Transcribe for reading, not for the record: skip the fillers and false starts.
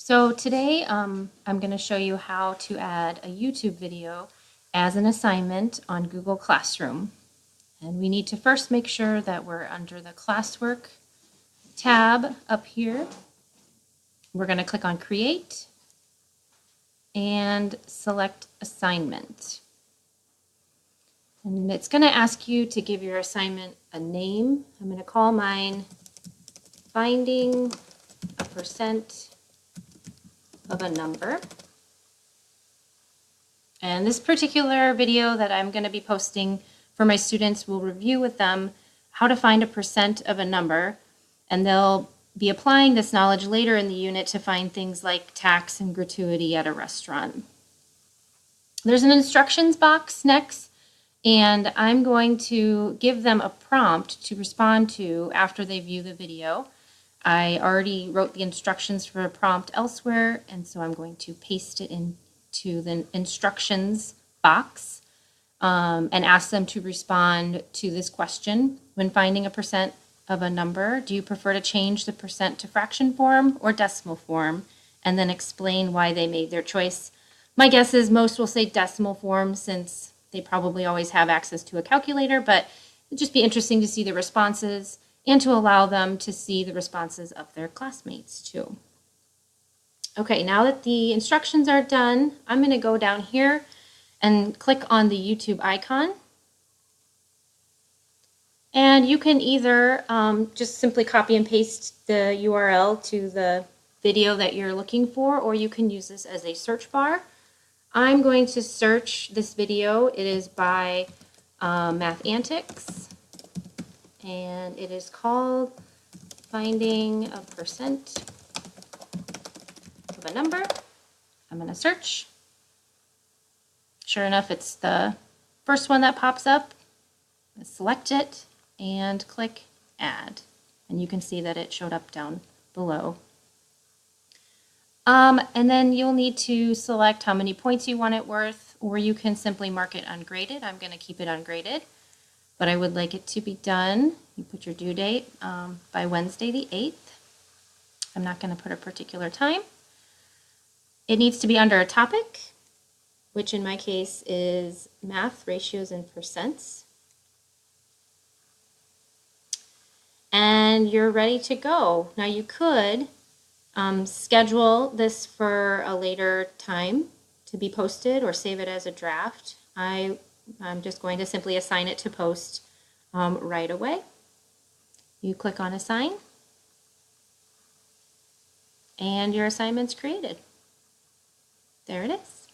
So today I'm going to show you how to add a YouTube video as an assignment on Google Classroom. And we need to first make sure that we're under the classwork tab up here. We're going to click on Create and select Assignment. And it's going to ask you to give your assignment a name. I'm going to call mine Finding a Percent of a Number. And this particular video that I'm going to be posting for my students will review with them how to find a percent of a number, and they'll be applying this knowledge later in the unit to find things like tax and gratuity at a restaurant. There's an instructions box next, and I'm going to give them a prompt to respond to after they view the video. I already wrote the instructions for a prompt elsewhere, and so I'm going to paste it into the instructions box and ask them to respond to this question. When finding a percent of a number, do you prefer to change the percent to fraction form or decimal form? And then explain why they made their choice. My guess is most will say decimal form since they probably always have access to a calculator, but it'd just be interesting to see the responses and to allow them to see the responses of their classmates too. Okay, now that the instructions are done, I'm going to go down here and click on the YouTube icon. And you can either just simply copy and paste the URL to the video that you're looking for, or you can use this as a search bar. I'm going to search this video. It is by Math Antics, and it is called Finding a Percent of a Number. I'm going to search. Sure enough, it's the first one that pops up. Select it and click Add. And you can see that it showed up down below. And then you'll need to select how many points you want it worth, or you can simply mark it ungraded. I'm going to keep it ungraded, but I would like it to be done. You put your due date by Wednesday the 8th. I'm not going to put a particular time. It needs to be under a topic, which in my case is math, ratios, and percents. And you're ready to go. Now you could schedule this for a later time to be posted or save it as a draft. I'm just going to simply assign it to post right away. You click on Assign, and your assignment's created. There it is.